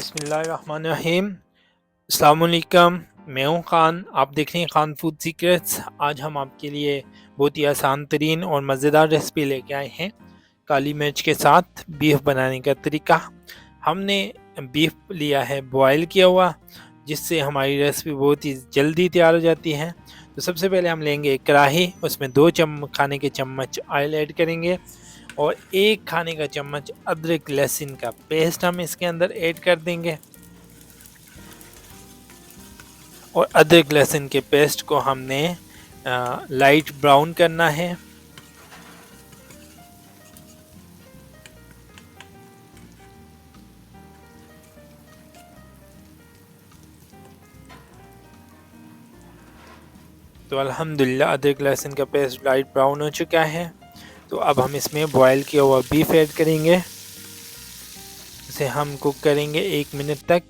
बिस्मिल्लाहिर्रहमानिर्रहीम। अस्सलाम वालेकुम। मैं हूँ ख़ान, आप देख रहे हैं ख़ान फूड सीक्रेट्स। आज हम आपके लिए बहुत ही आसान तरीन और मज़ेदार रेसिपी लेके आए हैं काली मिर्च के साथ बीफ बनाने का तरीका। हमने बीफ लिया है बॉयल किया हुआ, जिससे हमारी रेसिपी बहुत ही जल्दी तैयार हो जाती है। तो सबसे पहले हम लेंगे एक कढ़ाई, उसमें 2 खाने के चम्मच ऑयल ऐड करेंगे और 1 खाने का चम्मच अदरक लहसुन का पेस्ट हम इसके अंदर ऐड कर देंगे। और अदरक लहसुन के पेस्ट को हमने लाइट ब्राउन करना है। तो अल्हम्दुलिल्लाह अदरक लहसुन का पेस्ट लाइट ब्राउन हो चुका है। तो अब हम इसमें बॉयल किया हुआ बीफ ऐड करेंगे। इसे हम कुक करेंगे 1 मिनट तक।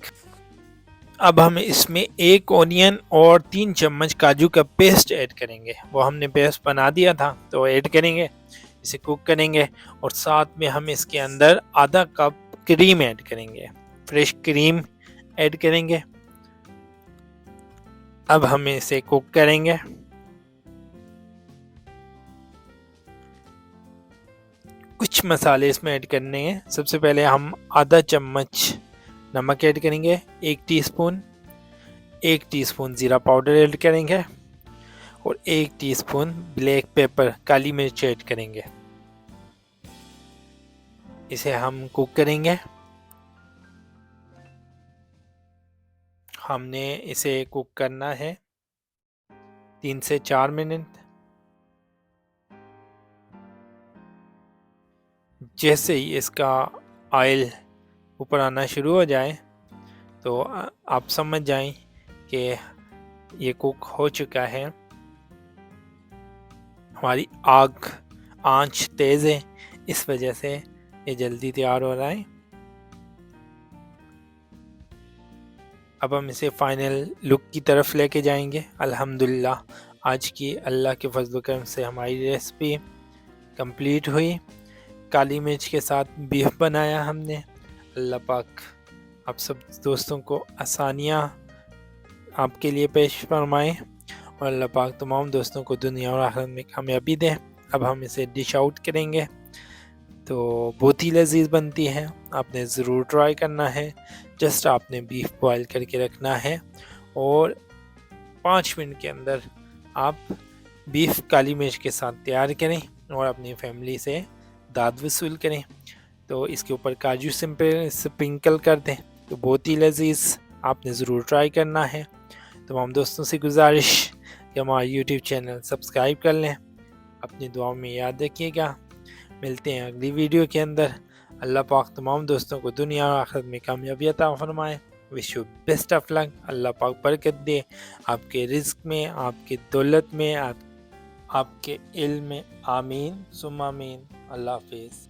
अब हम इसमें 1 ऑनियन और 3 चम्मच काजू का पेस्ट ऐड करेंगे। वो हमने पेस्ट बना दिया था तो ऐड करेंगे, इसे कुक करेंगे। और साथ में हम इसके अंदर आधा कप क्रीम ऐड करेंगे, फ्रेश क्रीम ऐड करेंगे। अब हम इसे कुक करेंगे। कुछ मसाले इसमें ऐड करने हैं। सबसे पहले हम आधा चम्मच नमक ऐड करेंगे, 1 टीस्पून, 1 टीस्पून ज़ीरा पाउडर ऐड करेंगे और 1 टीस्पून ब्लैक पेपर काली मिर्च ऐड करेंगे। इसे हम कुक करेंगे। हमने इसे कुक करना है 3 से 4 मिनट। जैसे ही इसका ऑयल ऊपर आना शुरू हो जाए तो आप समझ जाएं कि ये कुक हो चुका है। हमारी आंच तेज़ है, इस वजह से ये जल्दी तैयार हो रहा है। अब हम इसे फाइनल लुक की तरफ लेके जाएंगे। अल्हम्दुलिल्लाह आज की अल्लाह के फजल करम से हमारी रेसिपी कंप्लीट हुई। काली मिर्च के साथ बीफ बनाया हमने। अल्लाह पाक आप सब दोस्तों को आसानियाँ आपके लिए पेश फरमाएँ और अल्लाह पाक तमाम दोस्तों को दुनिया और आखिरत में कामयाबी दें। अब हम इसे डिश आउट करेंगे। तो बहुत ही लजीज बनती है, आपने ज़रूर ट्राई करना है। जस्ट आपने बीफ बॉयल करके रखना है और 5 मिनट के अंदर आप बीफ काली मिर्च के साथ तैयार करें और अपनी फैमिली से दाद वसूल करें। तो इसके ऊपर काजू स्प्रिंकल कर दें, तो बहुत ही लजीज, आपने ज़रूर ट्राई करना है। तमाम दोस्तों से गुजारिश कि हमारा यूट्यूब चैनल सब्सक्राइब कर लें। अपनी दुआओं में याद रखिएगा। मिलते हैं अगली वीडियो के अंदर। अल्लाह पाक तमाम दोस्तों को दुनिया और आखिरत में कामयाबी अता फरमाए। Wish you best of luck. अल्लाह पाक बरकत दे आपके रिज़्क में, आपकी दौलत में, आपके इल्म में। आमीन सुम्मा आमीन। अल्लाह हाफिज़।